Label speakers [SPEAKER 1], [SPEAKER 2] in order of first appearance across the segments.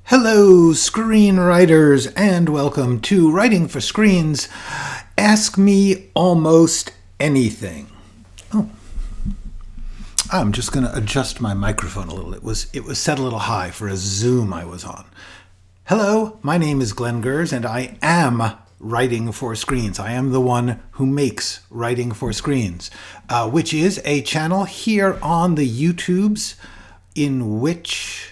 [SPEAKER 1] Hello, screenwriters, and welcome to Writing for Screens. Ask me almost anything. Oh, I'm just going to adjust my microphone a little. It was set a little high for a Zoom I was on. Hello, my name is Glenn Gers, and I am Writing for Screens. I am the one who makes Writing for Screens, which is a channel here on the YouTubes in which...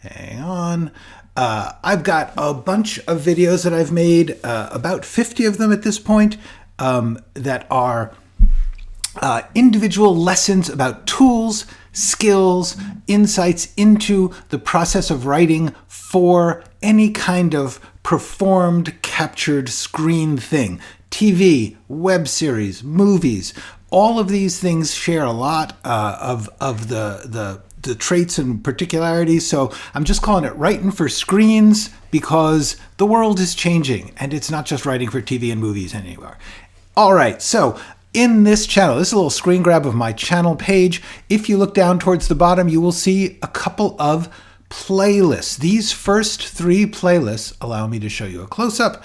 [SPEAKER 1] Hang on. I've got a bunch of videos that I've made, about 50 of them at this point, that are individual lessons about tools, skills, insights into the process of writing for any kind of performed, captured screen thing. TV, web series, movies. All of these things share a lot of the traits and particularities, so I'm just calling it Writing for Screens because the world is changing and it's not just writing for TV and movies anymore. All right, so in this channel, this is a little screen grab of my channel page. If you look down towards the bottom, you will see a couple of playlists. These first three playlists allow me to show you a close-up.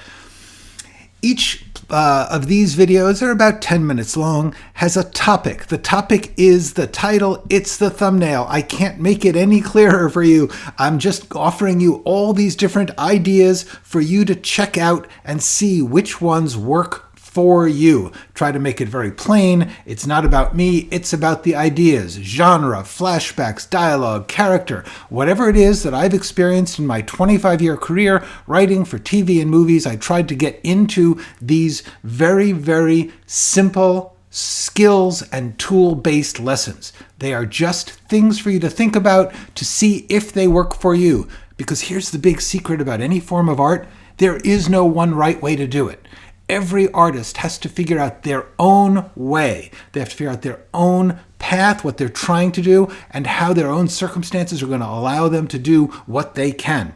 [SPEAKER 1] Each of these videos, they're about 10 minutes long, has a topic. The topic is the title, it's the thumbnail. I can't make it any clearer for you. I'm just offering you all these different ideas for you to check out and see which ones work for you. Try to make it very plain. It's not about me, it's about the ideas, genre, flashbacks, dialogue, character, whatever it is that I've experienced in my 25-year career writing for TV and movies. I tried to get into these very, very simple skills and tool-based lessons. They are just things for you to think about to see if they work for you. Because here's the big secret about any form of art. There is no one right way to do it. Every artist has to figure out their own way. They have to figure out their own path, what they're trying to do, and how their own circumstances are going to allow them to do what they can.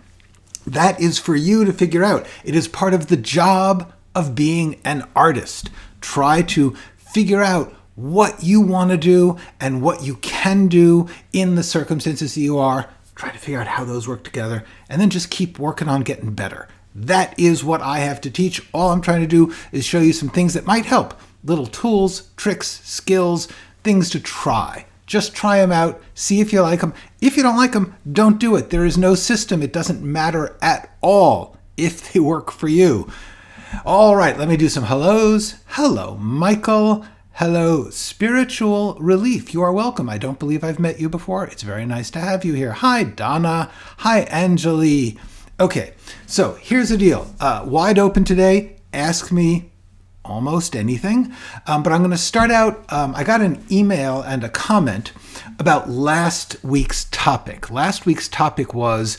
[SPEAKER 1] That is for you to figure out. It is part of the job of being an artist. Try to figure out what you want to do and what you can do in the circumstances that you are. Try to figure out how those work together, and then just keep working on getting better. That is what I have to teach. All I'm trying to do is show you some things that might help. Little tools, tricks, skills, things to try. Just try them out. See if you like them. If you don't like them, don't do it. There is no system. It doesn't matter at all if they work for you. All right, let me do some hellos. Hello, Michael. Hello, Spiritual Relief. You are welcome. I don't believe I've met you before. It's very nice to have you here. Hi, Donna. Hi, Angeli. Okay, so here's the deal. Wide open today. Ask me almost anything. But I'm going to start out. I got an email and a comment about last week's topic. Last week's topic was,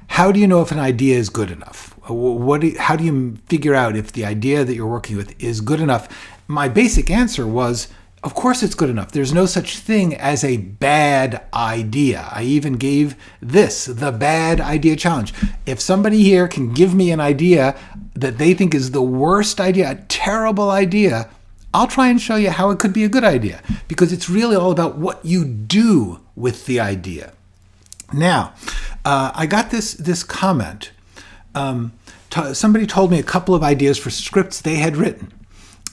[SPEAKER 1] how do you know if an idea is good enough? How do you figure out if the idea that you're working with is good enough? My basic answer was, of course it's good enough. There's no such thing as a bad idea. I even gave this, the bad idea challenge. If somebody here can give me an idea that they think is the worst idea, a terrible idea, I'll try and show you how it could be a good idea, because it's really all about what you do with the idea. Now, I got this comment. Somebody told me a couple of ideas for scripts they had written.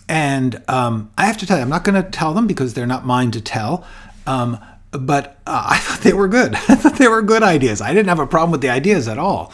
[SPEAKER 1] And I have to tell you, I'm not going to tell them because they're not mine to tell, but I thought they were good. I thought they were good ideas. I didn't have a problem with the ideas at all.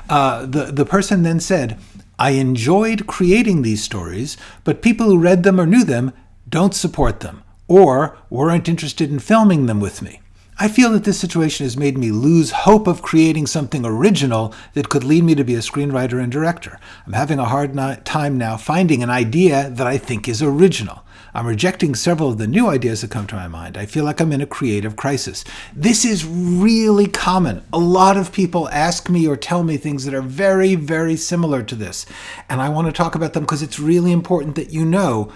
[SPEAKER 1] The person then said, I enjoyed creating these stories, but people who read them or knew them don't support them or weren't interested in filming them with me. I feel that this situation has made me lose hope of creating something original that could lead me to be a screenwriter and director. I'm having a hard time now finding an idea that I think is original. I'm rejecting several of the new ideas that come to my mind. I feel like I'm in a creative crisis. This is really common. A lot of people ask me or tell me things that are very, very similar to this. And I want to talk about them because it's really important that you know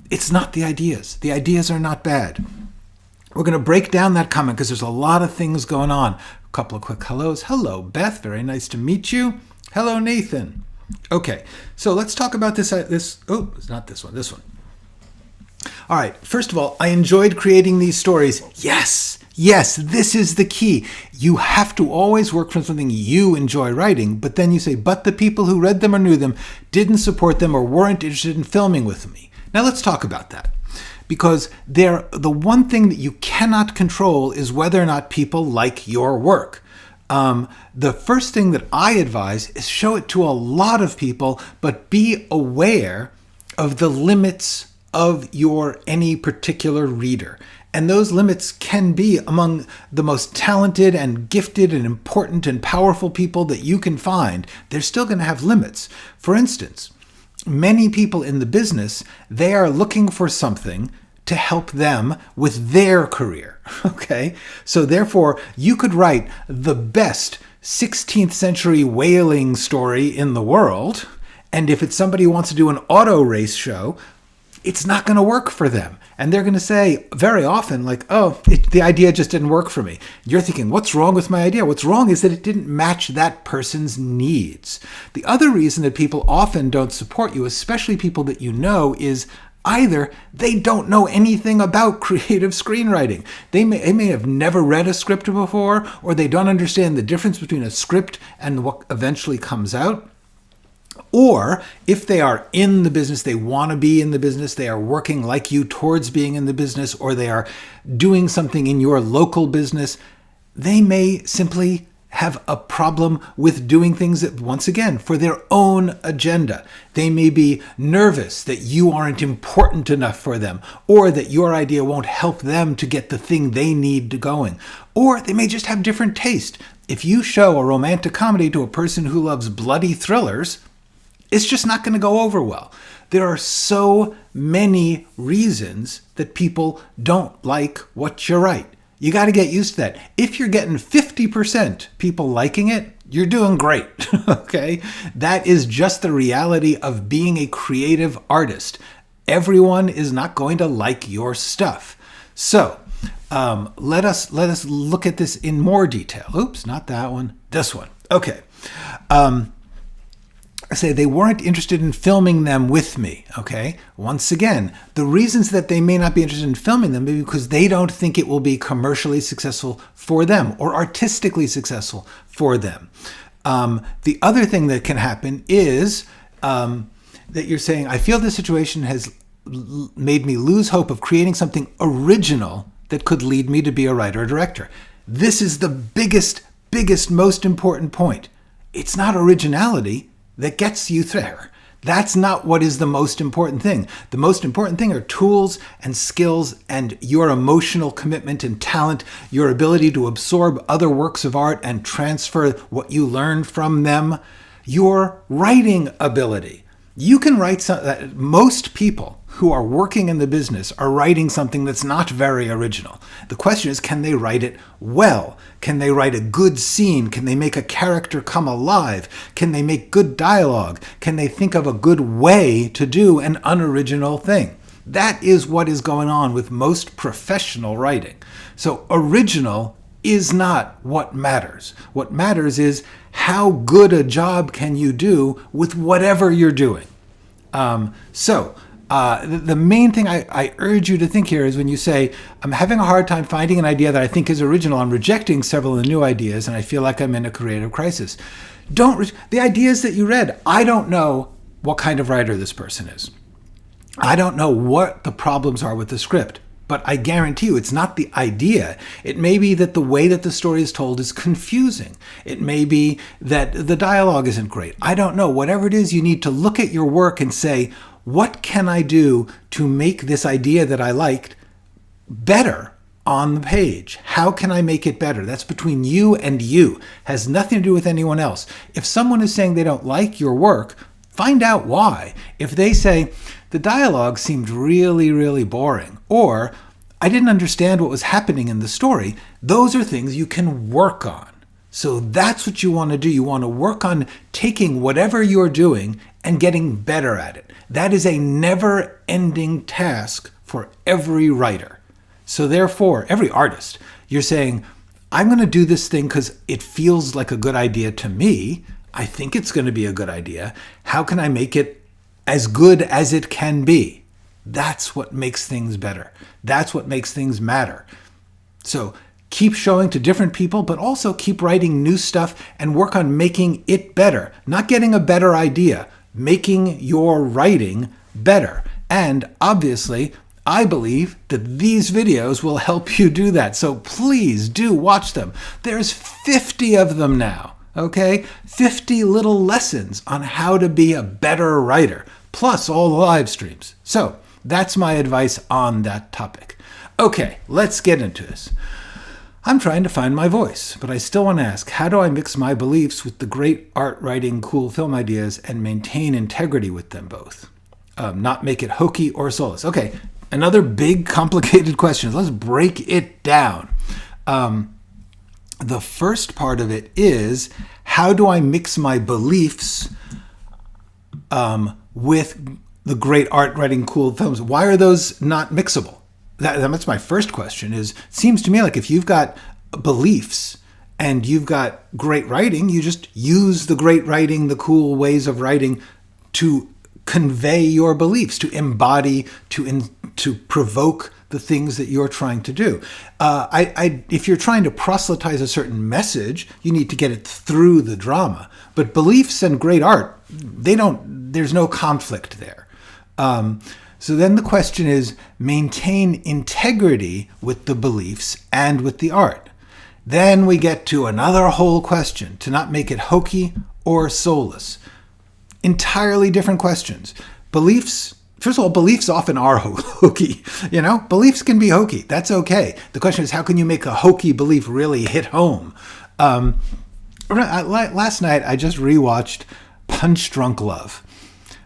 [SPEAKER 1] it's not the ideas. The ideas are not bad. We're going to break down that comment because there's a lot of things going on. A couple of quick hellos. Hello, Beth. Very nice to meet you. Hello, Nathan. Okay, so let's talk about this. Oh, it's not this one. This one. All right. First of all, I enjoyed creating these stories. Yes, Yes, this is the key. You have to always work from something you enjoy writing, but then you say, but the people who read them or knew them didn't support them or weren't interested in filming with me. Now let's talk about that. Because the one thing that you cannot control is whether or not people like your work. The first thing that I advise is show it to a lot of people, but be aware of the limits of any particular reader. And those limits can be among the most talented and gifted and important and powerful people that you can find. They're still going to have limits. For instance, many people in the business, they are looking for something to help them with their career, okay? So therefore, you could write the best 16th century whaling story in the world, and if it's somebody who wants to do an auto race show, it's not going to work for them. And they're going to say very often, like, the idea just didn't work for me. You're thinking, what's wrong with my idea? What's wrong is that it didn't match that person's needs. The other reason that people often don't support you, especially people that you know, is either they don't know anything about creative screenwriting. They may have never read a script before, or they don't understand the difference between a script and what eventually comes out. Or if they are in the business, they want to be in the business, they are working like you towards being in the business, or they are doing something in your local business, they may simply have a problem with doing things that, once again, for their own agenda. They may be nervous that you aren't important enough for them, or that your idea won't help them to get the thing they need going. Or they may just have different taste. If you show a romantic comedy to a person who loves bloody thrillers, it's just not going to go over well. There are so many reasons that people don't like what you write. You got to get used to that. If you're getting 50% people liking it, you're doing great, okay? That is just the reality of being a creative artist. Everyone is not going to like your stuff. So let us look at this in more detail. Oops, not that one, this one. Okay. Say they weren't interested in filming them with me, okay? Once again, the reasons that they may not be interested in filming them is because they don't think it will be commercially successful for them or artistically successful for them. The other thing that can happen is that you're saying, I feel this situation has made me lose hope of creating something original that could lead me to be a writer or director. This is the biggest, most important point. It's not originality that gets you there. That's not what is the most important thing. The most important thing are tools and skills and your emotional commitment and talent, your ability to absorb other works of art and transfer what you learn from them, your writing ability. You can write something. Most people who are working in the business are writing something that's not very original. The question is, can they write it well? Can they write a good scene? Can they make a character come alive? Can they make good dialogue? Can they think of a good way to do an unoriginal thing? That is what is going on with most professional writing. So original is not what matters. What matters is how good a job can you do with whatever you're doing. The main thing I urge you to think here is when you say, I'm having a hard time finding an idea that I think is original, I'm rejecting several of the new ideas, and I feel like I'm in a creative crisis. The ideas that you read, I don't know what kind of writer this person is. I don't know what the problems are with the script, but I guarantee you it's not the idea. It may be that the way that the story is told is confusing. It may be that the dialogue isn't great. I don't know. Whatever it is, you need to look at your work and say, what can I do to make this idea that I liked better on the page? How can I make it better? That's between you and you. Has nothing to do with anyone else. If someone is saying they don't like your work, find out why. If they say, the dialogue seemed really, really boring, or I didn't understand what was happening in the story, those are things you can work on. So that's what you want to do. You want to work on taking whatever you're doing and getting better at it. That is a never-ending task for every writer. So therefore, every artist, you're saying, I'm going to do this thing because it feels like a good idea to me. I think it's going to be a good idea. How can I make it as good as it can be? That's what makes things better. That's what makes things matter. So Keep showing to different people, but also keep writing new stuff and work on making it better. Not getting a better idea, making your writing better. And obviously, I believe that these videos will help you do that. So please do watch them. There's 50 of them now, okay? 50 little lessons on how to be a better writer, plus all the live streams. So that's my advice on that topic. Okay, let's get into this. I'm trying to find my voice, but I still want to ask, how do I mix my beliefs with the great art writing, cool film ideas, and maintain integrity with them both? Not make it hokey or soulless. Okay, another big, complicated question. Let's break it down. The first part of it is, how do I mix my beliefs with the great art writing, cool films? Why are those not mixable? That's my first question. It seems to me like if you've got beliefs and you've got great writing, you just use the great writing, the cool ways of writing to convey your beliefs, to embody, to provoke the things that you're trying to do. If you're trying to proselytize a certain message, you need to get it through the drama. But beliefs and great art, there's no conflict there. So then the question is, maintain integrity with the beliefs and with the art. Then we get to another whole question, to not make it hokey or soulless. Entirely different questions. Beliefs, first of all, beliefs often are hokey. Beliefs can be hokey. That's okay. The question is, how can you make a hokey belief really hit home? Last night, I just rewatched Punch Drunk Love.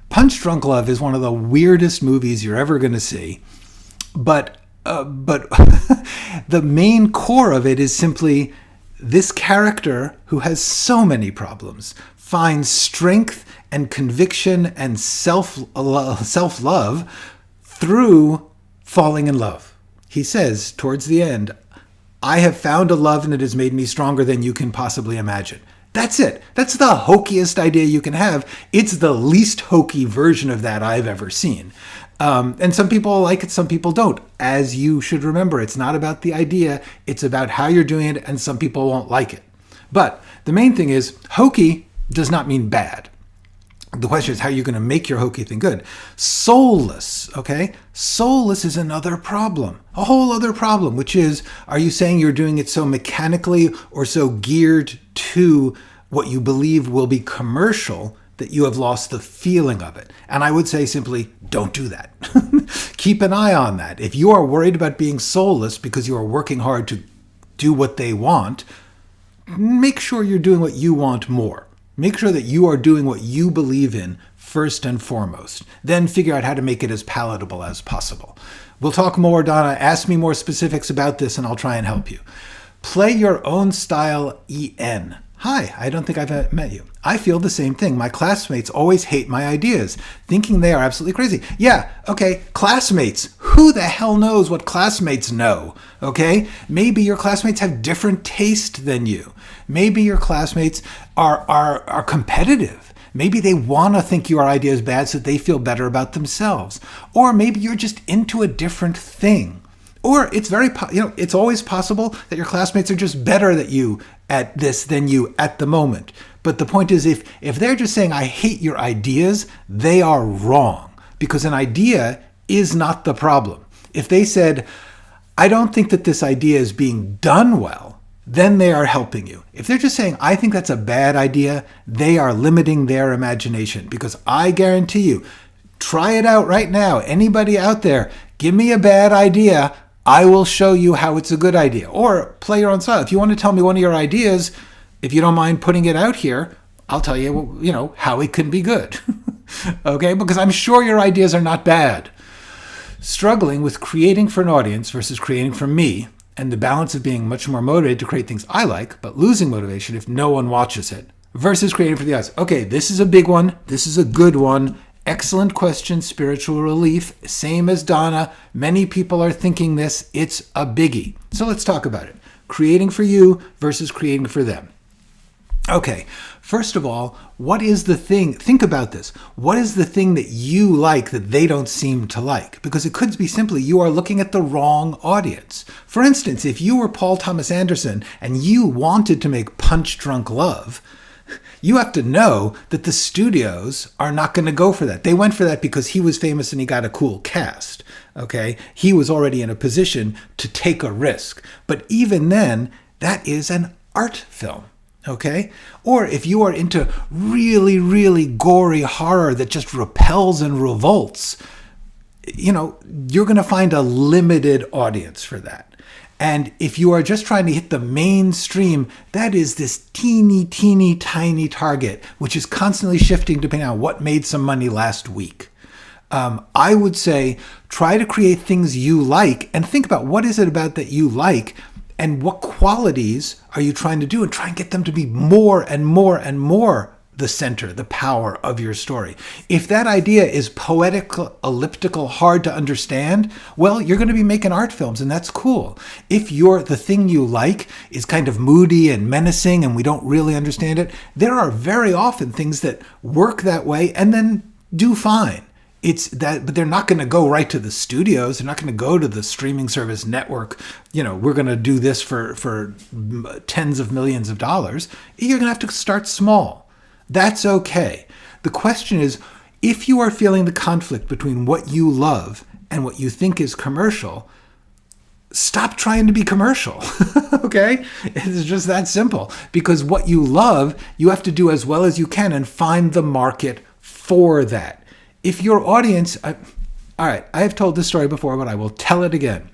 [SPEAKER 1] Punch Drunk Love is one of the weirdest movies you're ever going to see, but the main core of it is simply this character who has so many problems finds strength and conviction and self-love through falling in love. He says towards the end, "I have found a love and it has made me stronger than you can possibly imagine." That's it. That's the hokiest idea you can have. It's the least hokey version of that I've ever seen. And some people like it, some people don't. As you should remember, it's not about the idea. It's about how you're doing it, and some people won't like it. But the main thing is, hokey does not mean bad. The question is how you're going to make your hokey thing good. Soulless, okay? Soulless is another problem, a whole other problem, which is, are you saying you're doing it so mechanically or so geared to what you believe will be commercial that you have lost the feeling of it? And I would say simply, don't do that. Keep an eye on that. If you are worried about being soulless because you are working hard to do what they want, make sure you're doing what you want more. Make sure that you are doing what you believe in first and foremost. Then figure out how to make it as palatable as possible. We'll talk more, Donna. Ask me more specifics about this and I'll try and help you. Play your own style, EN. Hi, I don't think I've met you. I feel the same thing. My classmates always hate my ideas, thinking they are absolutely crazy. Yeah, okay, classmates. Who the hell knows what classmates know, okay? Maybe your classmates have different taste than you. Maybe your classmates are competitive. Maybe they want to think your idea is bad so they feel better about themselves. Or maybe you're just into a different thing. Or it's it's always possible that your classmates are just better at you at this than you at the moment. But the point is, if they're just saying, I hate your ideas, they are wrong. Because an idea is not the problem. If they said, I don't think that this idea is being done well, then they are helping you. If they're just saying, I think that's a bad idea, they are limiting their imagination. Because I guarantee you, try it out right now. Anybody out there, give me a bad idea, I will show you how it's a good idea. Or play your own style. If you want to tell me one of your ideas, if you don't mind putting it out here, I'll tell you, how it can be good. Okay? Because I'm sure your ideas are not bad. Struggling with creating for an audience versus creating for me, and the balance of being much more motivated to create things I like, but losing motivation if no one watches it, versus creating for the audience. Okay, this is a big one. This is a good one. Excellent question, spiritual relief. Same as Donna. Many people are thinking this. It's a biggie. So let's talk about it. Creating for you versus creating for them. Okay, first of all, what is the thing? Think about this. What is the thing that you like that they don't seem to like? Because it could be simply you are looking at the wrong audience. For instance, if you were Paul Thomas Anderson and you wanted to make Punch Drunk Love, you have to know that the studios are not going to go for that. They went for that because he was famous and he got a cool cast. Okay, he was already in a position to take a risk. But even then, that is an art film. Okay? Or if you are into really, really gory horror that just repels and revolts, you're going to find a limited audience for that. And if you are just trying to hit the mainstream, that is this teeny, teeny, tiny target, which is constantly shifting depending on what made some money last week. I would say try to create things you like and think about what is it about that you like and what qualities are you trying to do, and try and get them to be more and more and more the center, the power of your story. If that idea is poetical, elliptical, hard to understand, well, you're going to be making art films, and that's cool. If the thing you like is kind of moody and menacing and we don't really understand it, there are very often things that work that way and then do fine. But they're not going to go right to the studios. They're not going to go to the streaming service network. We're going to do this for tens of millions of dollars. You're going to have to start small. That's okay. The question is, if you are feeling the conflict between what you love and what you think is commercial, stop trying to be commercial. Okay? It's just that simple. Because what you love, you have to do as well as you can and find the market for that. If your audience, all right, I have told this story before, but I will tell it again.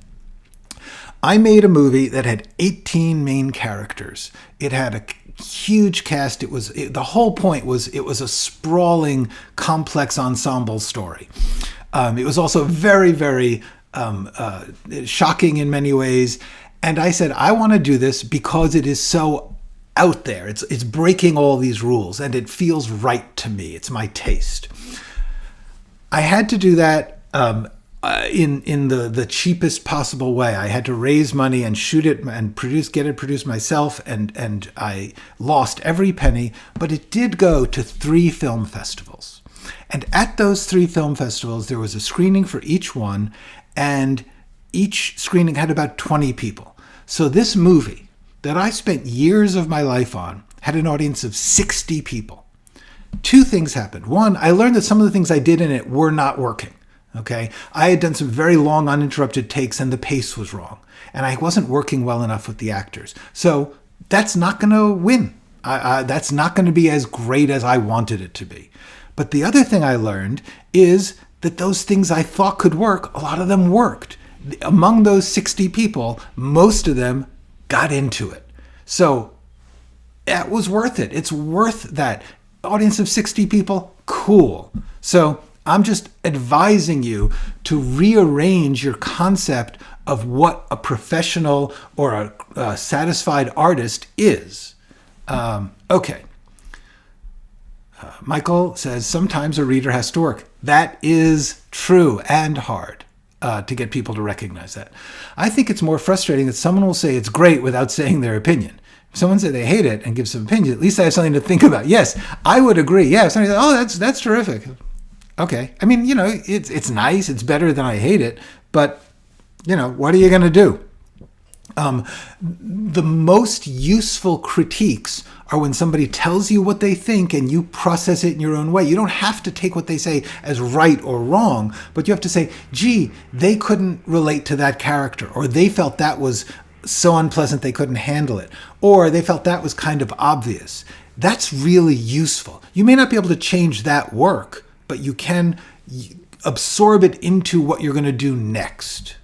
[SPEAKER 1] I made a movie that had 18 main characters. It had a huge cast. The whole point was it was a sprawling, complex ensemble story. It was also very, very shocking in many ways. And I said, I want to do this because it is so out there. It's breaking all these rules, and it feels right to me. It's my taste. I had to do that in the cheapest possible way. I had to raise money and shoot it and get it produced myself, and I lost every penny, but it did go to 3 film festivals. And at those 3 film festivals, there was a screening for each one, and each screening had about 20 people. So this movie that I spent years of my life on had an audience of 60 people. 2 things happened. One, I learned that some of the things I did in it were not working. Okay, I had done some very long uninterrupted takes and the pace was wrong. And I wasn't working well enough with the actors. So that's not going to win. That's not going to be as great as I wanted it to be. But the other thing I learned is that those things I thought could work, a lot of them worked. Among those 60 people, most of them got into it. So that was worth it. It's worth that. Audience of 60 people, cool. So I'm just advising you to rearrange your concept of what a professional or a satisfied artist is. Okay. Michael says, sometimes a reader has to work. That is true and hard to get people to recognize that. I think it's more frustrating that someone will say it's great without saying their opinion. If someone said they hate it and give some opinion, at least I have something to think about. Yes, I would agree. Yeah, if somebody said, oh, that's terrific. Okay. I mean, it's nice. It's better than I hate it. But, what are you going to do? The most useful critiques are when somebody tells you what they think and you process it in your own way. You don't have to take what they say as right or wrong, but you have to say, gee, they couldn't relate to that character, or they felt that was so unpleasant they couldn't handle it, or they felt that was kind of obvious. That's really useful. You may not be able to change that work, but you can absorb it into what you're going to do next.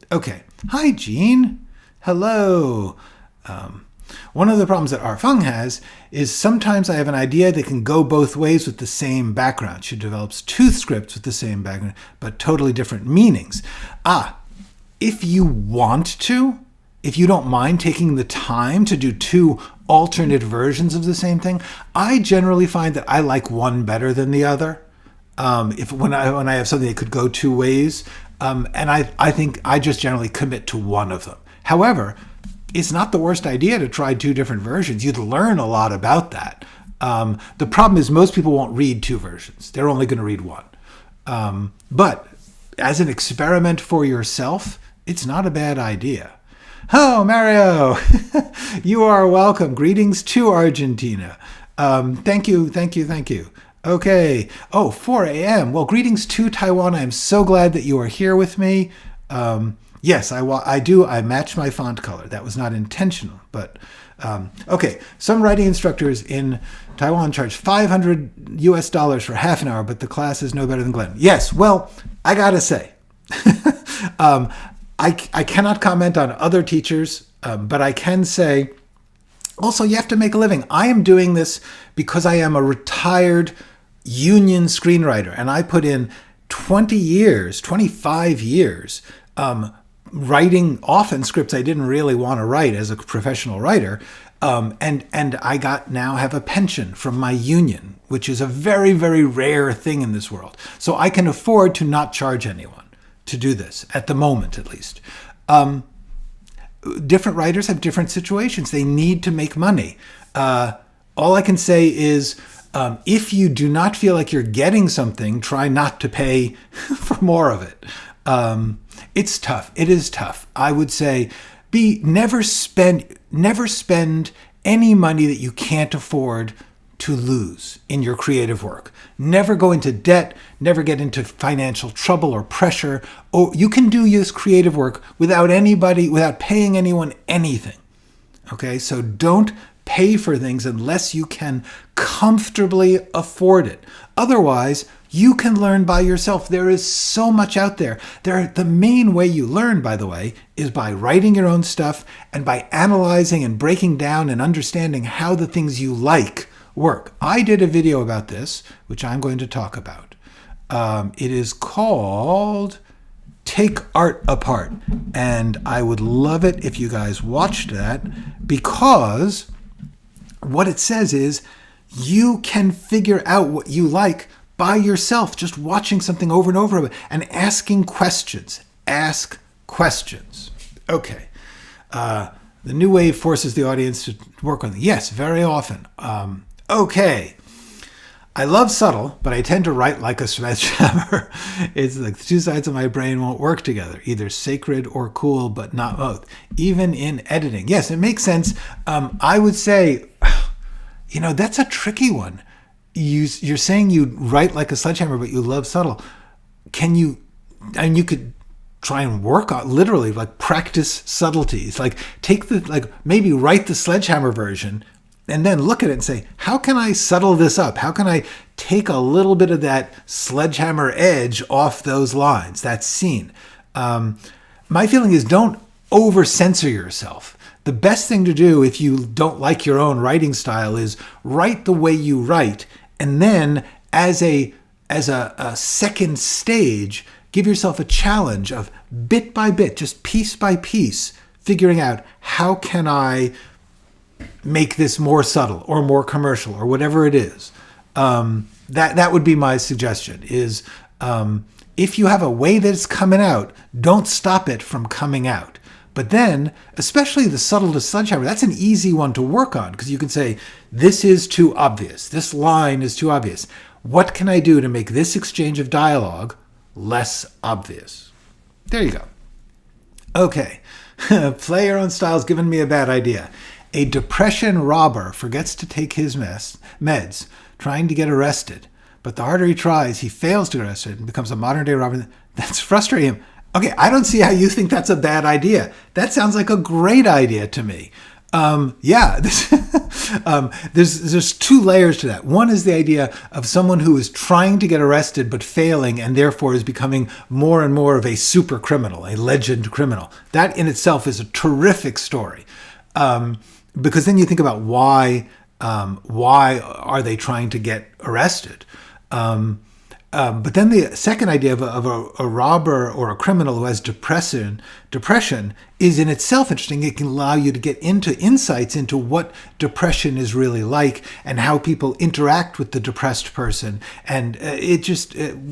[SPEAKER 1] Okay. Hi, Jean. Hello. One of the problems that Arfeng has is sometimes I have an idea that can go both ways with the same background. She develops 2 scripts with the same background, but totally different meanings. If you want to, if you don't mind taking the time to do 2 alternate versions of the same thing, I generally find that I like one better than the other. When I have something that could go 2 ways, and I think I just generally commit to one of them. However, it's not the worst idea to try 2 different versions. You'd learn a lot about that. The problem is most people won't read 2 versions. They're only going to read 1. But as an experiment for yourself, it's not a bad idea. Oh, Mario, you are welcome. Greetings to Argentina. Thank you. Okay. Oh, 4 a.m. Well, greetings to Taiwan. I'm so glad that you are here with me. Yes, I do. I match my font color. That was not intentional, but okay. Some writing instructors in Taiwan charge $500 for half an hour, but the class is no better than Glenn. Yes, well, I gotta say, I cannot comment on other teachers, but I can say, also, you have to make a living. I am doing this because I am a retired union screenwriter, and I put in 25 years, writing often scripts I didn't really want to write as a professional writer. And I now have a pension from my union, which is a very, very rare thing in this world. So I can afford to not charge anyone to do this, at the moment at least. Different writers have different situations. They need to make money. All I can say is, if you do not feel like you're getting something, try not to pay for more of it. It's tough. It is tough. I would say never spend any money that you can't afford to lose in your creative work. Never go into debt, never get into financial trouble or pressure. Or you can do this creative work without paying anyone anything. Okay, so don't pay for things unless you can comfortably afford it. Otherwise, you can learn by yourself. There is so much out there. The main way you learn, by the way, is by writing your own stuff and by analyzing and breaking down and understanding how the things you like work. I did a video about this, which I'm going to talk about. It is called Take Art Apart. And I would love it if you guys watched that, because what it says is you can figure out what you like by yourself, just watching something over and over and asking questions. Ask questions. Okay. The new wave forces the audience to work on it. Yes, very often. Okay. I love subtle, but I tend to write like a sledgehammer. It's like the 2 sides of my brain won't work together, either sacred or cool, but not both. Even in editing. Yes, it makes sense. I would say, that's a tricky one. You're saying you write like a sledgehammer, but you love subtle. You could try and work on, literally, like practice subtleties. Like maybe write the sledgehammer version and then look at it and say, how can I subtle this up? How can I take a little bit of that sledgehammer edge off those lines, that scene? My feeling is don't over-censor yourself. The best thing to do if you don't like your own writing style is write the way you write, and then as a second stage, give yourself a challenge of bit by bit, just piece by piece, figuring out how can I make this more subtle or more commercial or whatever it is. That would be my suggestion is, if you have a way that it's coming out, don't stop it from coming out. But then, especially the subtle to sledgehammer, that's an easy one to work on, because you can say, this is too obvious. This line is too obvious. What can I do to make this exchange of dialogue less obvious? There you go. Okay. Play your own style's given me a bad idea. A depression robber forgets to take his meds, trying to get arrested. But the harder he tries, he fails to get arrested and becomes a modern-day robber. That's frustrating him. Okay, I don't see how you think that's a bad idea. That sounds like a great idea to me. There's 2 layers to that. One is the idea of someone who is trying to get arrested but failing and therefore is becoming more and more of a super criminal, a legend criminal. That in itself is a terrific story. Because then you think about why are they trying to get arrested? But then the second idea of a robber or a criminal who has depression is in itself interesting. It can allow you to get into insights into what depression is really like and how people interact with the depressed person. And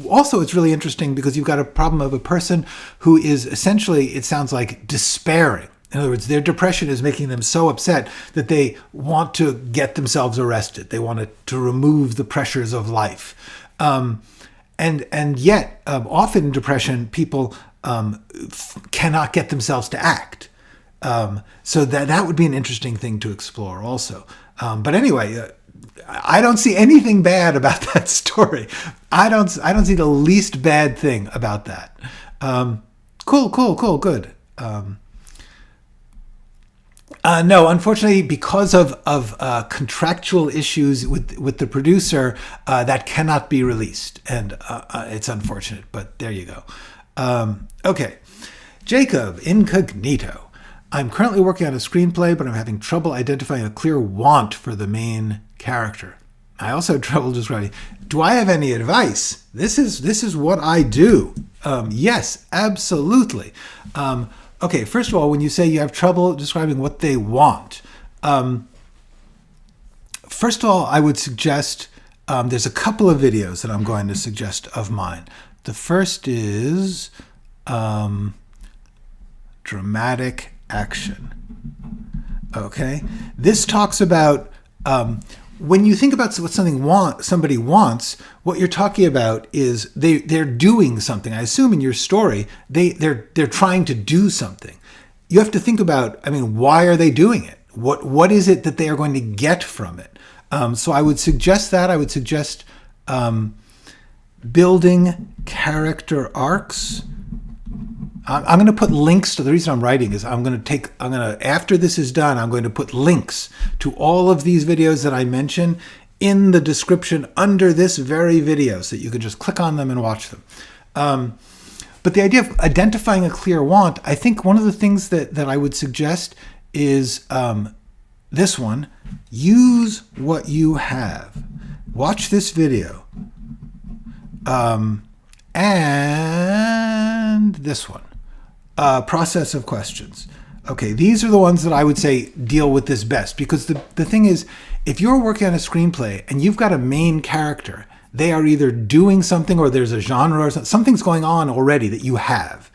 [SPEAKER 1] also it's really interesting because you've got a problem of a person who is essentially, it sounds like, despairing. In other words, their depression is making them so upset that they want to get themselves arrested. They want to remove the pressures of life. And yet, often in depression, people cannot get themselves to act. So that would be an interesting thing to explore also. But anyway, I don't see anything bad about that story. I don't see the least bad thing about that. Cool, good. No, unfortunately, because of contractual issues with the producer, that cannot be released, and it's unfortunate. But there you go. Okay, Jacob Incognito. I'm currently working on a screenplay, but I'm having trouble identifying a clear want for the main character. I also have trouble describing. Do I have any advice? This is what I do. Yes, absolutely. Okay, first of all, when you say you have trouble describing what they want, first of all, I would suggest there's a couple of videos that I'm going to suggest of mine. The first is dramatic action. Okay, this talks about when you think about what somebody wants, what you're talking about is they're doing something. I assume in your story they're trying to do something. You have to think about, why are they doing it? What is it that they are going to get from it? So I would suggest that. I would suggest building character arcs. I'm going to put links to the reason I'm writing is after this is done, I'm going to put links to all of these videos that I mention in the description under this very video so that you can just click on them and watch them. But the idea of identifying a clear want, I think one of the things that I would suggest is this one. Use what you have. Watch this video. And this one. Process of questions. Okay, these are the ones that I would say deal with this best, because the thing is, if you're working on a screenplay and you've got a main character, they are either doing something or there's a genre or something's going on already that you have.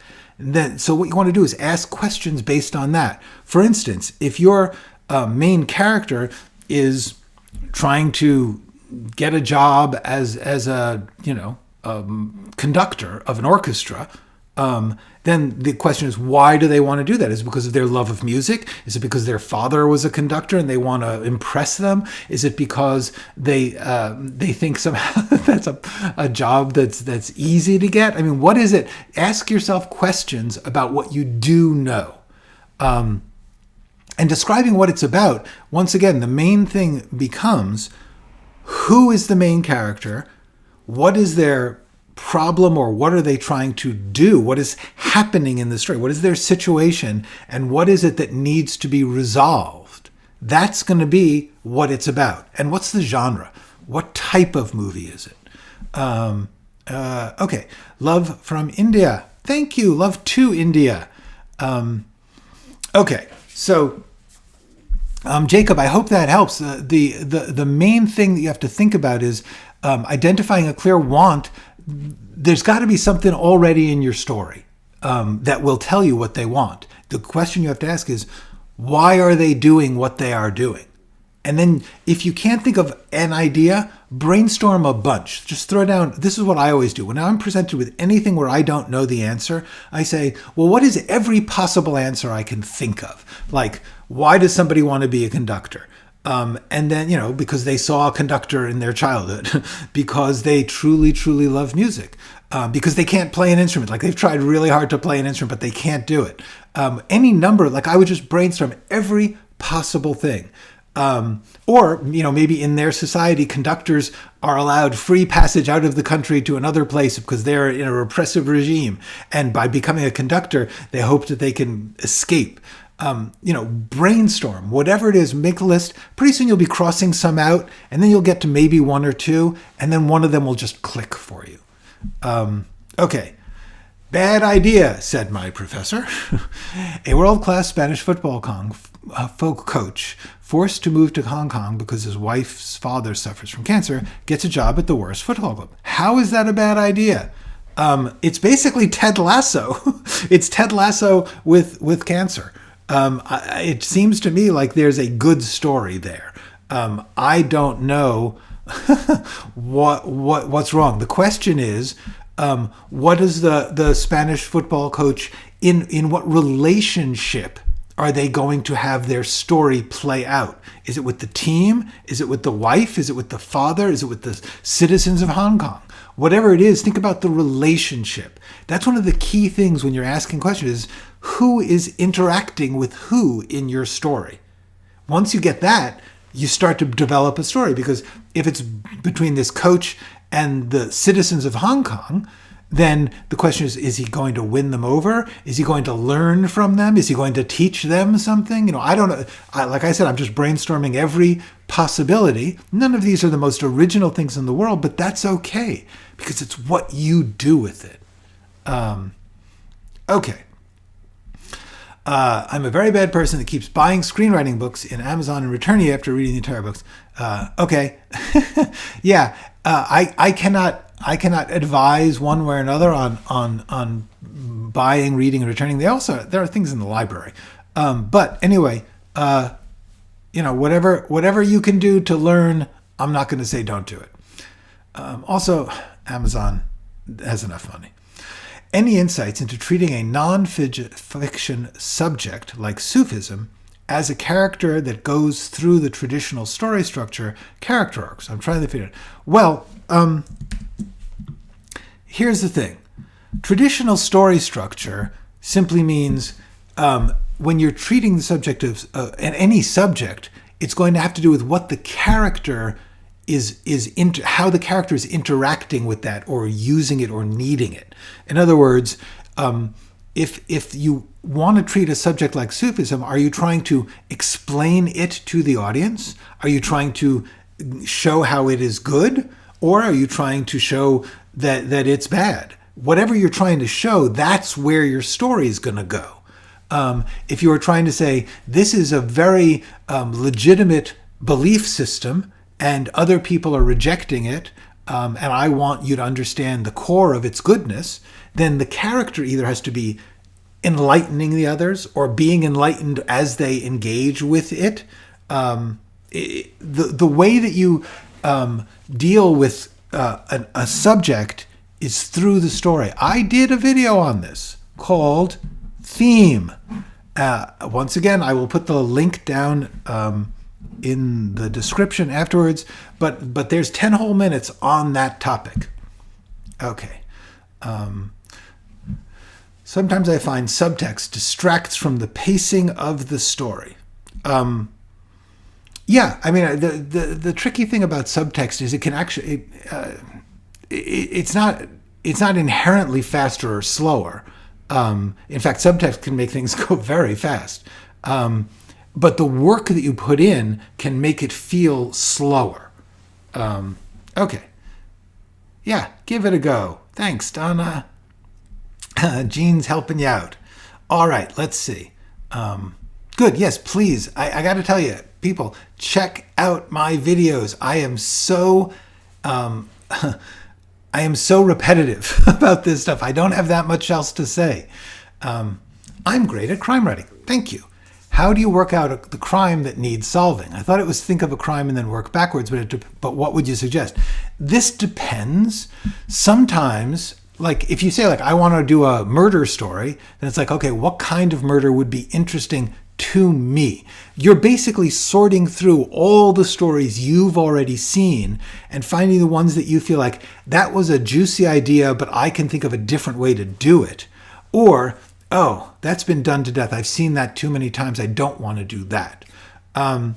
[SPEAKER 1] So what you want to do is ask questions based on that. For instance, if your main character is trying to get a job as a conductor of an orchestra, then the question is, why do they want to do that? Is it because of their love of music? Is it because their father was a conductor and they want to impress them? Is it because they think somehow that's a job that's easy to get? What is it? Ask yourself questions about what you do know. And describing what it's about, once again, the main thing becomes, who is the main character? What is their problem, or what are they trying to do? What is happening in the story? What is their situation? And what is it that needs to be resolved? That's going to be what it's about. And what's the genre? What type of movie is it? Okay. Love from India. Thank you. Love to India. Okay. So, Jacob, I hope that helps. The main thing that you have to think about is identifying a clear want. There's got to be something already in your story that will tell you what they want. The question you have to ask is, why are they doing what they are doing? And then if you can't think of an idea, brainstorm a bunch. Just throw down, this is what I always do. When I'm presented with anything where I don't know the answer, I say, well, what is every possible answer I can think of? Like, why does somebody want to be a conductor? And then, because they saw a conductor in their childhood, because they truly, truly love music, because they can't play an instrument. Like, they've tried really hard to play an instrument, but they can't do it. Any number, like I would just brainstorm every possible thing. Or, maybe in their society, conductors are allowed free passage out of the country to another place because they're in a repressive regime. And by becoming a conductor, they hope that they can escape. Brainstorm, whatever it is, make a list. Pretty soon you'll be crossing some out, and then you'll get to maybe one or two, and then one of them will just click for you. Okay. Bad idea, said my professor. A world-class Spanish football folk coach, forced to move to Hong Kong because his wife's father suffers from cancer, gets a job at the worst football club. How is that a bad idea? It's basically Ted Lasso. It's Ted Lasso with cancer. It seems to me like there's a good story there. I don't know what's wrong. The question is, what is the Spanish football coach in what relationship are they going to have their story play out? Is it with the team? Is it with the wife? Is it with the father? Is it with the citizens of Hong Kong? Whatever it is, think about the relationship. That's one of the key things when you're asking questions is who is interacting with who in your story. Once you get that, you start to develop a story, because if it's between this coach and the citizens of Hong Kong, then the question is he going to win them over? Is he going to learn from them? Is he going to teach them something? I don't know. Like I said, I'm just brainstorming every possibility. None of these are the most original things in the world, but that's okay, because it's what you do with it. Okay. I'm a very bad person that keeps buying screenwriting books in Amazon and returning after reading the entire books. Okay. Yeah. I cannot advise one way or another on buying, reading, and returning. There are things in the library. But anyway, whatever you can do to learn, I'm not going to say don't do it. Also, Amazon has enough money. Any insights into treating a non-fiction subject like Sufism as a character that goes through the traditional story structure, character arcs? I'm trying to figure it out. Well, here's the thing. Traditional story structure simply means when you're treating the subject of any subject, it's going to have to do with what the character how the character is interacting with that, or using it, or needing it. In other words, if you want to treat a subject like Sufism, are you trying to explain it to the audience? Are you trying to show how it is good? Or are you trying to show that it's bad? Whatever you're trying to show, that's where your story is going to go. If you are trying to say, this is a very legitimate belief system, and other people are rejecting it, and I want you to understand the core of its goodness, then the character either has to be enlightening the others or being enlightened as they engage with it. The way that you deal with a subject is through the story. I did a video on this called Theme. Once again, I will put the link down in the description afterwards, but there's 10 whole minutes on that topic. Okay. Sometimes I find subtext distracts from the pacing of the story. Yeah, I mean, the tricky thing about subtext is it can actually it's not inherently faster or slower. In fact, subtext can make things go very fast. But the work that you put in can make it feel slower. Okay. Yeah, give it a go. Thanks, Donna. Jean's helping you out. All right, let's see. Good, yes, please. I got to tell you, people, check out my videos. I am so repetitive about this stuff. I don't have that much else to say. I'm great at crime writing. Thank you. How do you work out the crime that needs solving? I thought it was think of a crime and then work backwards, but what would you suggest? This depends. Sometimes, like if you say I want to do a murder story, then it's like, okay, what kind of murder would be interesting to me? You're basically sorting through all the stories you've already seen and finding the ones that you feel like that was a juicy idea, but I can think of a different way to do it. Or, oh, that's been done to death. I've seen that too many times. I don't want to do that. But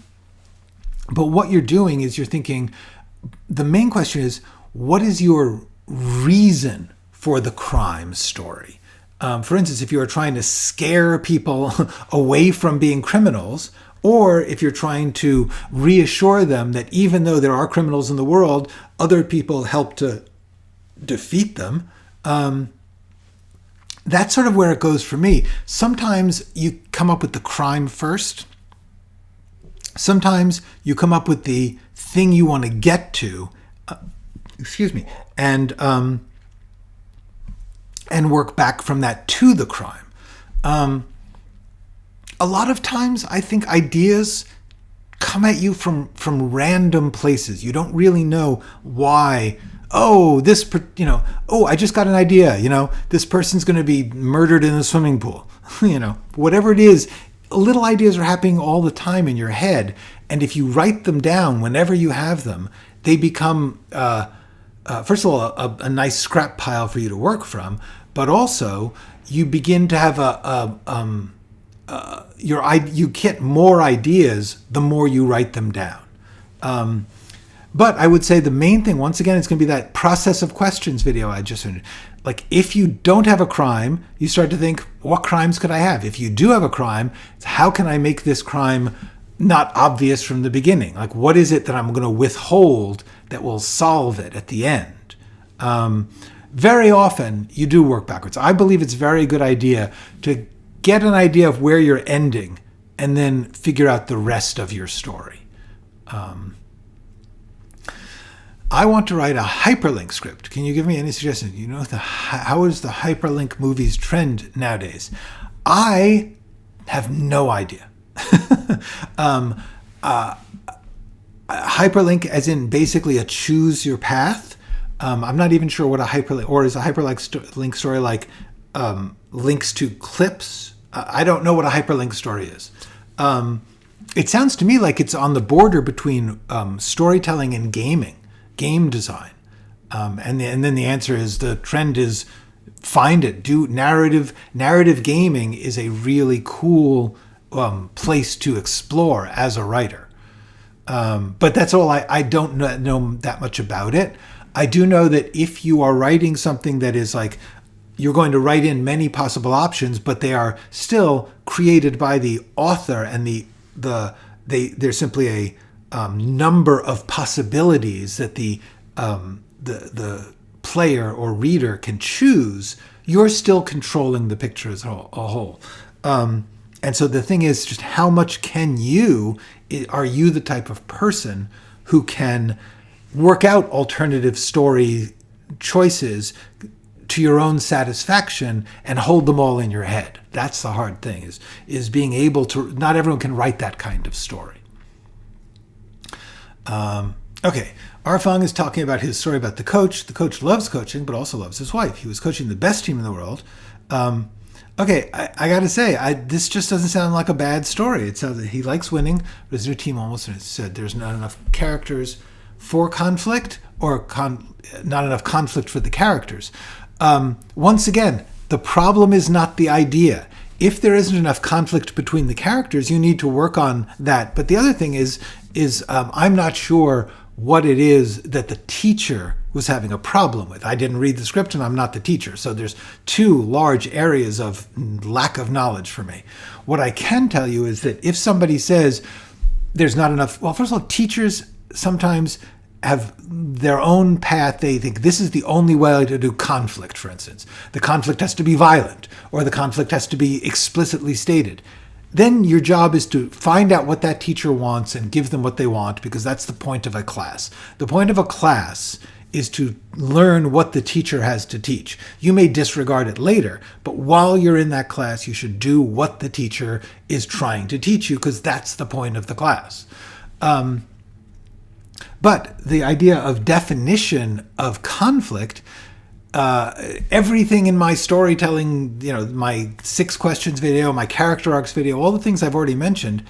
[SPEAKER 1] what you're doing is you're thinking, the main question is, what is your reason for the crime story? For instance, if you are trying to scare people away from being criminals, or if you're trying to reassure them that even though there are criminals in the world, other people help to defeat them, that's sort of where it goes for me. Sometimes you come up with the crime first. Sometimes you come up with the thing you want to get to, and work back from that to the crime. a lot of times I think ideas come at you from random places. You don't really know why. Oh, I just got an idea. This person's going to be murdered in a swimming pool. Whatever it is, little ideas are happening all the time in your head. And if you write them down whenever you have them, they become, first of all, a nice scrap pile for you to work from. But also, you begin to have you get more ideas the more you write them down. But I would say the main thing, once again, it's going to be that process of questions video I just finished. Like, if you don't have a crime, you start to think, what crimes could I have? If you do have a crime, how can I make this crime not obvious from the beginning? Like, what is it that I'm going to withhold that will solve it at the end? Very often, you do work backwards. I believe it's a very good idea to get an idea of where you're ending and then figure out the rest of your story. I want to write a hyperlink script. Can you give me any suggestions? How is the hyperlink movies trend nowadays? I have no idea. Hyperlink as in basically a choose your path. I'm not even sure what a hyperlink, or is a hyperlink story like links to clips? I don't know what a hyperlink story is. It sounds to me like it's on the border between storytelling and game design. And then the answer is, the trend is find it. Do narrative gaming is a really cool place to explore as a writer. But that's all. I don't know that much about it. I do know that if you are writing something that is like, you're going to write in many possible options, but they are still created by the author, and they're simply a number of possibilities that the player or reader can choose. You're still controlling the picture as a whole. And so the thing is, just how much are you the type of person who can work out alternative story choices to your own satisfaction and hold them all in your head? That's the hard thing, is being able to, not everyone can write that kind of story. Okay, Arfang is talking about his story about the coach. The coach loves coaching, but also loves his wife. He was coaching the best team in the world. Okay, I got to say, this just doesn't sound like a bad story. It sounds like he likes winning, but his new team almost said there's not enough characters for conflict, or not enough conflict for the characters. Once again, the problem is not the idea. If there isn't enough conflict between the characters, you need to work on that. But the other thing is I'm not sure what it is that the teacher was having a problem with. I didn't read the script, and I'm not the teacher. So there's two large areas of lack of knowledge for me. What I can tell you is that if somebody says there's not enough, well, first of all, teachers sometimes have their own path. They think this is the only way to do conflict, for instance. The conflict has to be violent, or the conflict has to be explicitly stated. Then your job is to find out what that teacher wants and give them what they want, because that's the point of a class. The point of a class is to learn what the teacher has to teach. You may disregard it later, but while you're in that class, you should do what the teacher is trying to teach you, because that's the point of the class. But the idea of definition of conflict, everything in my storytelling, my 6 questions video, my character arcs video, all the things I've already mentioned,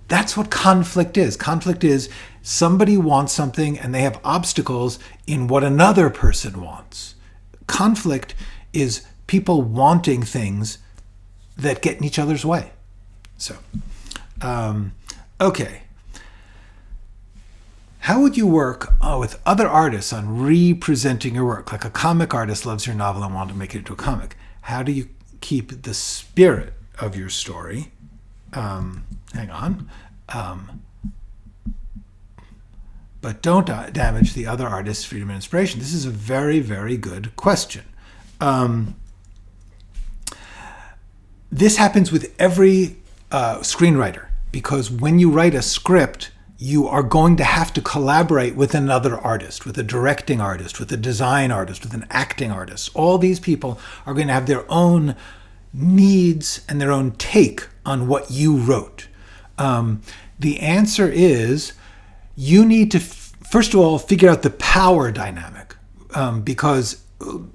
[SPEAKER 1] that's what conflict is. Conflict is somebody wants something and they have obstacles in what another person wants. Conflict is people wanting things that get in each other's way. So, okay. How would you work with other artists on representing your work? Like a comic artist loves your novel and wants to make it into a comic. How do you keep the spirit of your story? But don't damage the other artist's freedom and inspiration? This is a very, very good question. This happens with every screenwriter, because when you write a script, you are going to have to collaborate with another artist, with a directing artist, with a design artist, with an acting artist. All these people are going to have their own needs and their own take on what you wrote? The answer is you need to, first of all, figure out the power dynamic. Because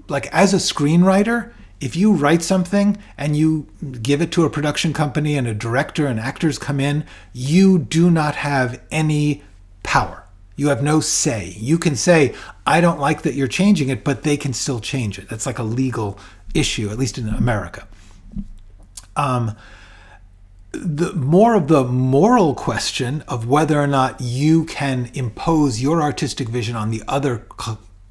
[SPEAKER 1] like as a screenwriter, if you write something and you give it to a production company and a director and actors come in, you do not have any power. You have no say. You can say, I don't like that you're changing it, but they can still change it. That's like a legal issue, at least in America. The more of the moral question of whether or not you can impose your artistic vision on the other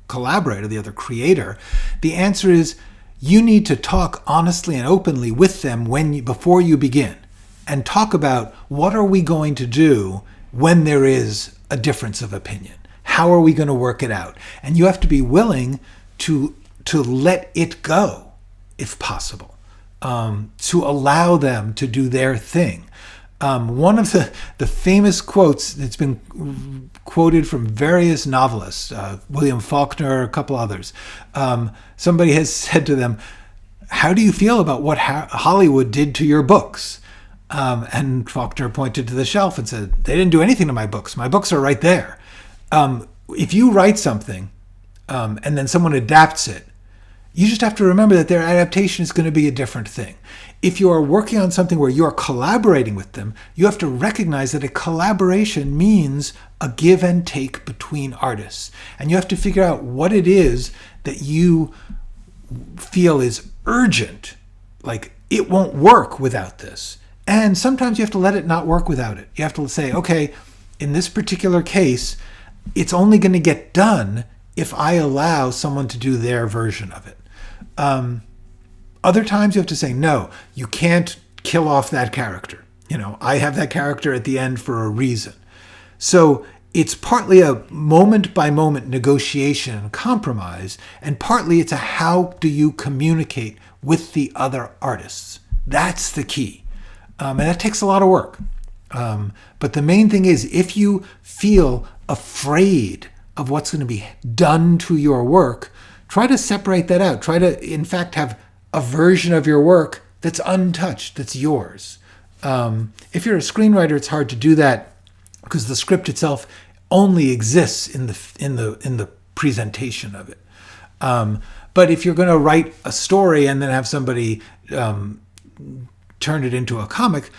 [SPEAKER 1] collaborator, the other creator, the answer is you need to talk honestly and openly with them before you begin, and talk about what are we going to do when there is a difference of opinion. How are we going to work it out? And you have to be willing to let it go, if possible, to allow them to do their thing. One of the famous quotes that's been quoted from various novelists, William Faulkner, a couple others, somebody has said to them, how do you feel about what Hollywood did to your books? And Faulkner pointed to the shelf and said, they didn't do anything to my books. My books are right there. If you write something and then someone adapts it, you just have to remember that their adaptation is going to be a different thing. If you are working on something where you are collaborating with them, you have to recognize that a collaboration means a give and take between artists. And you have to figure out what it is that you feel is urgent. Like, it won't work without this. And sometimes you have to let it not work without it. You have to say, okay, in this particular case, it's only going to get done if I allow someone to do their version of it. Other times you have to say, no, you can't kill off that character. I have that character at the end for a reason. So it's partly a moment-by-moment negotiation and compromise, and partly it's a how do you communicate with the other artists. That's the key. And that takes a lot of work. But the main thing is, if you feel afraid of what's going to be done to your work, try to separate that out. Try to, in fact, have a version of your work that's untouched, that's yours. If you're a screenwriter, it's hard to do that because the script itself only exists in the presentation of it. But if you're going to write a story and then have somebody turn it into a comic,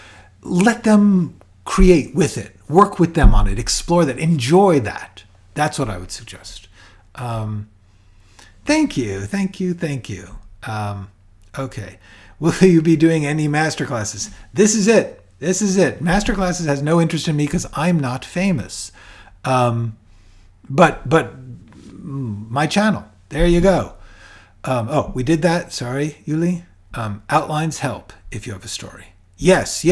[SPEAKER 1] let them create with it, work with them on it, explore that, enjoy that. That's what I would suggest. Thank you. Okay. Will you be doing any masterclasses? This is it. Masterclasses has no interest in me because I'm not famous. But my channel, there you go. We did that. Sorry, Yuli. Outlines help if you have a story. Yes.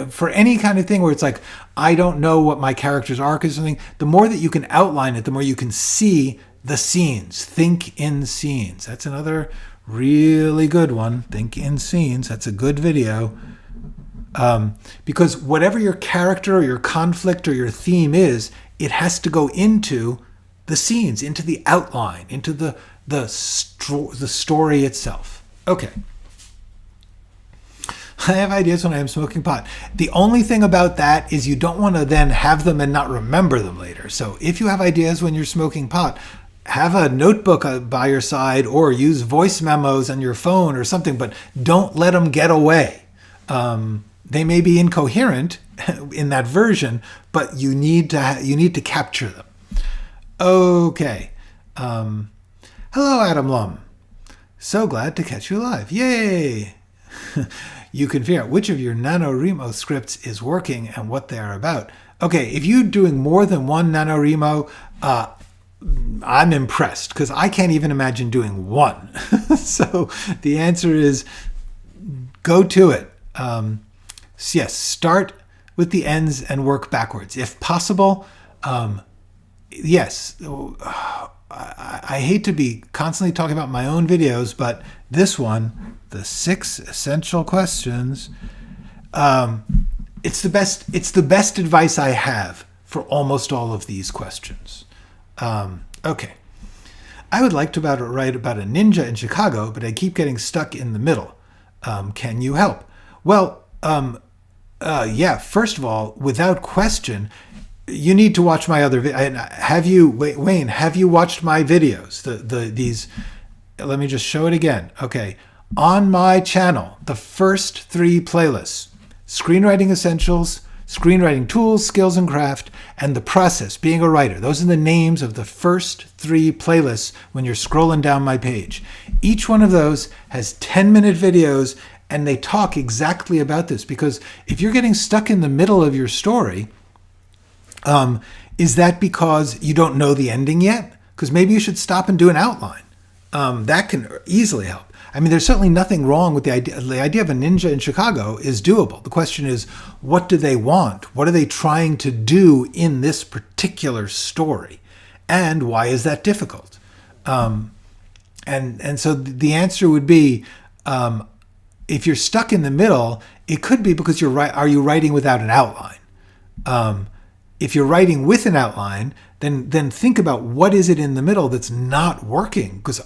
[SPEAKER 1] For any kind of thing where it's like, I don't know what my character's arc is or something, the more that you can outline it, the more you can see the scenes. Think in scenes. That's another really good one. Think in scenes. That's a good video. Because whatever your character or your conflict or your theme is, it has to go into the scenes, into the outline, into the story itself. Okay. I have ideas when I am smoking pot. The only thing about that is you don't want to then have them and not remember them later. So if you have ideas when you're smoking pot, have a notebook by your side or use voice memos on your phone or something, but don't let them get away. They may be incoherent in that version, but you need to capture them. Okay. Hello, Adam Lum. So glad to catch you live. Yay! You can figure out which of your NaNoWriMo scripts is working and what they are about. Okay, if you're doing more than one NaNoWriMo, I'm impressed because I can't even imagine doing one. So the answer is go to it. Yes, start with the ends and work backwards. If possible, yes. I hate to be constantly talking about my own videos, but this one, the 6 essential questions, it's the best advice I have for almost all of these questions. Okay. I would like to write about a ninja in Chicago, but I keep getting stuck in the middle. Can you help? Well, yeah, first of all, without question, you need to watch my other Wayne, have you watched my videos? These, let me just show it again. Okay. On my channel, the first 3 playlists: Screenwriting Essentials, Screenwriting Tools, Skills and Craft, and The Process, Being a Writer. Those are the names of the first 3 playlists when you're scrolling down my page. Each one of those has 10-minute videos, and they talk exactly about this. Because if you're getting stuck in the middle of your story, is that because you don't know the ending yet? Because maybe you should stop and do an outline. That can easily help. I mean, there's certainly nothing wrong with the idea. The idea of a ninja in Chicago is doable. The question is, what do they want? What are they trying to do in this particular story? And why is that difficult? And so the answer would be, if you're stuck in the middle, it could be because are you writing without an outline? If you're writing with an outline, then think about what is it in the middle that's not working. Because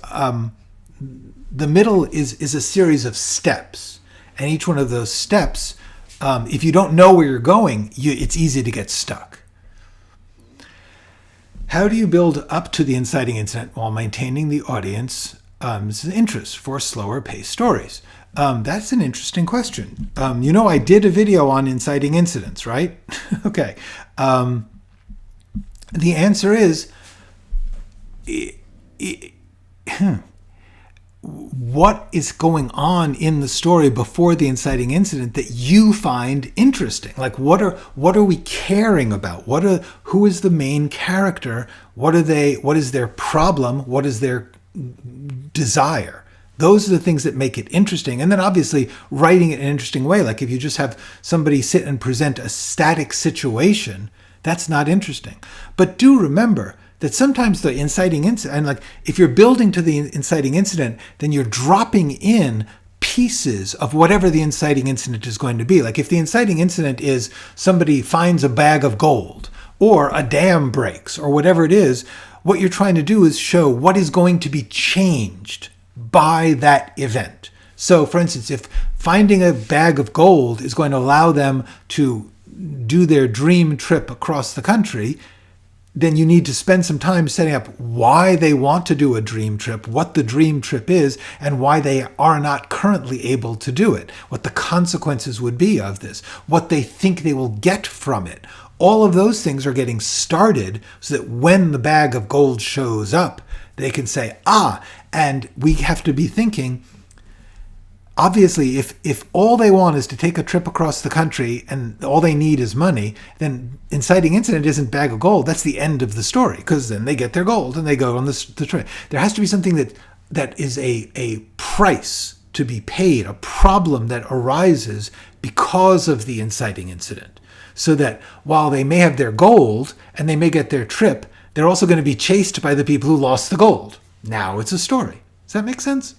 [SPEAKER 1] the middle is a series of steps, and each one of those steps, if you don't know where you're going, it's easy to get stuck. How do you build up to the inciting incident while maintaining the audience's interest for slower paced stories? That's an interesting question. I did a video on inciting incidents, right? Okay. The answer is, what is going on in the story before the inciting incident that you find interesting? Like, what are we caring about? Who is the main character? What is their problem? What is their desire? Those are the things that make it interesting. And then obviously writing it in an interesting way. Like if you just have somebody sit and present a static situation, that's not interesting. But do remember that sometimes the inciting incident, and like if you're building to the inciting incident, then you're dropping in pieces of whatever the inciting incident is going to be. Like if the inciting incident is somebody finds a bag of gold or a dam breaks or whatever it is, what you're trying to do is show what is going to be changed by that event. So for instance, if finding a bag of gold is going to allow them to do their dream trip across the country, then you need to spend some time setting up why they want to do a dream trip, what the dream trip is, and why they are not currently able to do it, what the consequences would be of this, what they think they will get from it. All of those things are getting started so that when the bag of gold shows up, they can say, and we have to be thinking, obviously, if all they want is to take a trip across the country and all they need is money, then inciting incident isn't bag of gold. That's the end of the story, because then they get their gold and they go on the trip. There has to be something that is a price to be paid, a problem that arises because of the inciting incident. So that while they may have their gold and they may get their trip, they're also going to be chased by the people who lost the gold. Now it's a story. Does that make sense?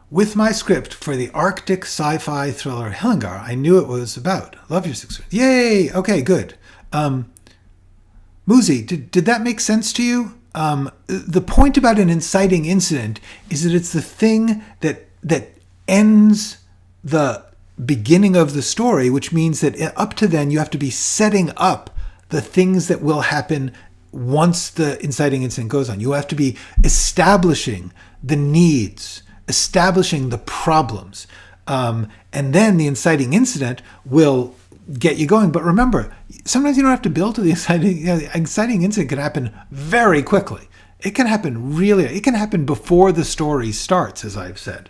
[SPEAKER 1] With my script for the Arctic sci-fi thriller Hillingar, I knew it was about. Love your success. Yay! Okay, good. Muzi, did that make sense to you? The point about an inciting incident is that it's the thing that ends the beginning of the story, which means that up to then you have to be setting up the things that will happen once the inciting incident goes on. You have to be establishing the needs, establishing the problems, and then the inciting incident will get you going. But remember, sometimes you don't have to build to the inciting. The inciting incident can happen very quickly. It can happen before the story starts, as I've said.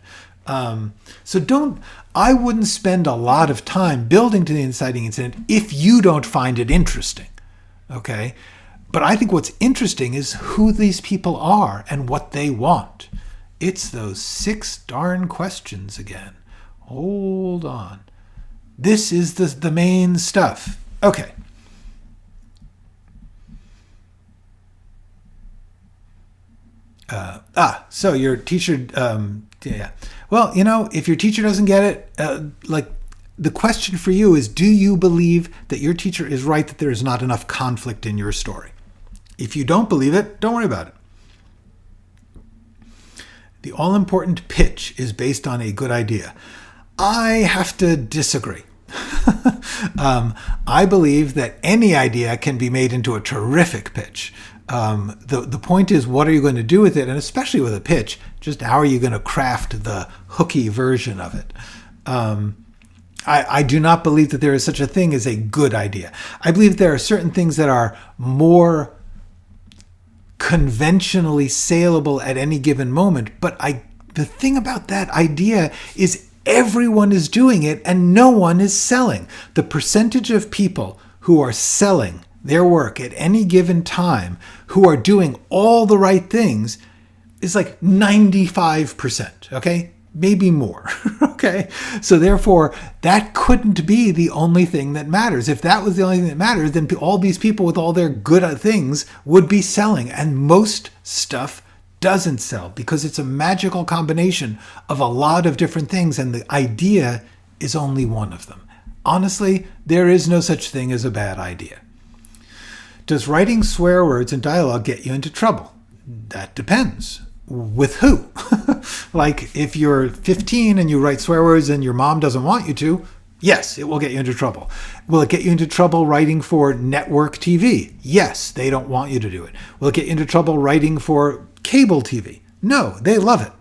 [SPEAKER 1] I wouldn't spend a lot of time building to the inciting incident if you don't find it interesting. Okay? But I think what's interesting is who these people are and what they want. It's those 6 darn questions again. Hold on. This is the main stuff. Okay. So your teacher, yeah. Well, if your teacher doesn't get it, the question for you is, do you believe that your teacher is right, that there is not enough conflict in your story? If you don't believe it, don't worry about it. The all-important pitch is based on a good idea. I have to disagree. I believe that any idea can be made into a terrific pitch. The point is, what are you going to do with it? And especially with a pitch, just how are you going to craft the hooky version of it? I do not believe that there is such a thing as a good idea. I believe there are certain things that are more conventionally saleable at any given moment. But the thing about that idea is everyone is doing it and no one is selling. The percentage of people who are selling their work at any given time, who are doing all the right things, is like 95%, okay? Maybe more, okay? So therefore, that couldn't be the only thing that matters. If that was the only thing that matters, then all these people with all their good things would be selling. And most stuff doesn't sell because it's a magical combination of a lot of different things, and the idea is only one of them. Honestly, there is no such thing as a bad idea. Does writing swear words in dialogue get you into trouble? That depends. With who? Like, if you're 15 and you write swear words and your mom doesn't want you to, yes, it will get you into trouble. Will it get you into trouble writing for network TV? Yes, they don't want you to do it. Will it get you into trouble writing for cable TV? No, they love it.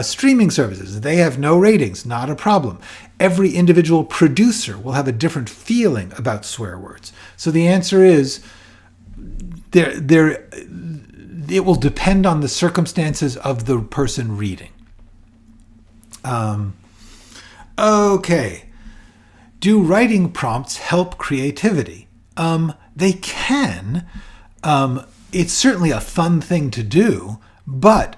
[SPEAKER 1] Streaming services, they have no ratings, not a problem. Every individual producer will have a different feeling about swear words. So the answer is, it will depend on the circumstances of the person reading. Okay. Do writing prompts help creativity? They can. It's certainly a fun thing to do, but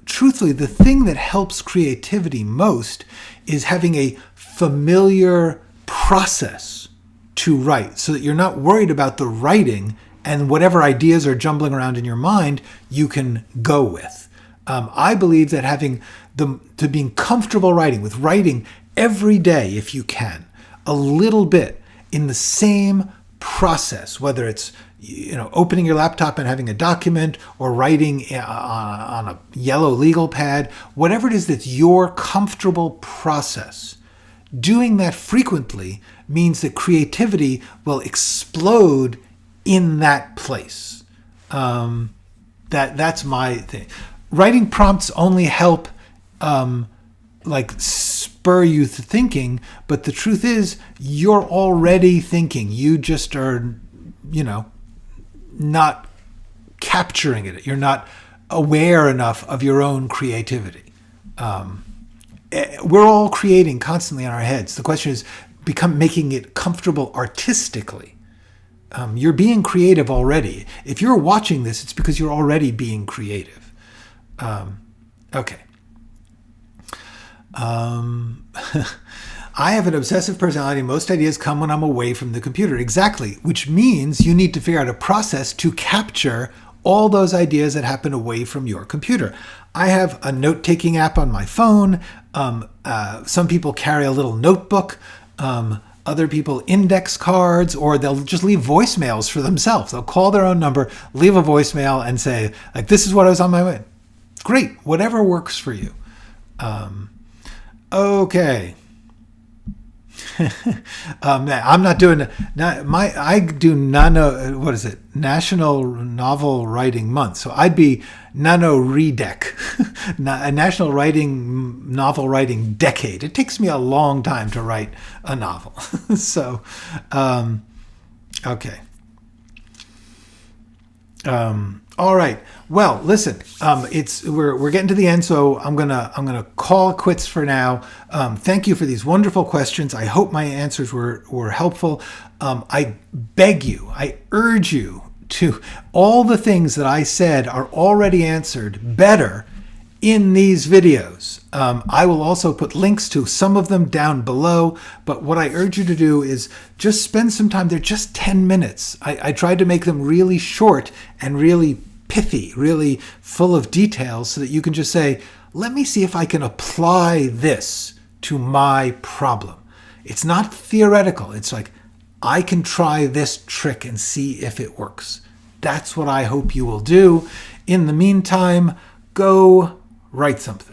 [SPEAKER 1] truthfully, the thing that helps creativity most is having a familiar process to write so that you're not worried about the writing, and whatever ideas are jumbling around in your mind, you can go with. I believe that being comfortable with writing every day, if you can, a little bit in the same process, whether it's opening your laptop and having a document, or writing on a yellow legal pad, whatever it is that's your comfortable process. Doing that frequently means that creativity will explode in that place. That's my thing. Writing prompts only help spur you to thinking, but the truth is you're already thinking. You just are, not capturing it. You're not aware enough of your own creativity. We're all creating constantly in our heads. The question is making it comfortable artistically. You're being creative already. If you're watching this, it's because you're already being creative. Okay. I have an obsessive personality. Most ideas come when I'm away from the computer. Exactly. Which means you need to figure out a process to capture all those ideas that happen away from your computer. I have a note-taking app on my phone. Some people carry a little notebook. Other people index cards, or they'll just leave voicemails for themselves. They'll call their own number, leave a voicemail, and say, this is what I was on my way. Great. Whatever works for you. Okay. I'm not doing I do National Novel Writing Month. So I'd be NaNoWriDec, a National Novel Writing Decade. It takes me a long time to write a novel. So, okay. All right. Well, listen, we're getting to the end, so I'm gonna call it quits for now. Thank you for these wonderful questions. I hope my answers were helpful. I beg you, I urge you to, all the things that I said are already answered better in these videos. I will also put links to some of them down below, but what I urge you to do is just spend some time. They're just 10 minutes. I tried to make them really short and really pithy, really full of details, so that you can just say, let me see if I can apply this to my problem. It's not theoretical. It's like, I can try this trick and see if it works. That's what I hope you will do. In the meantime, go write something.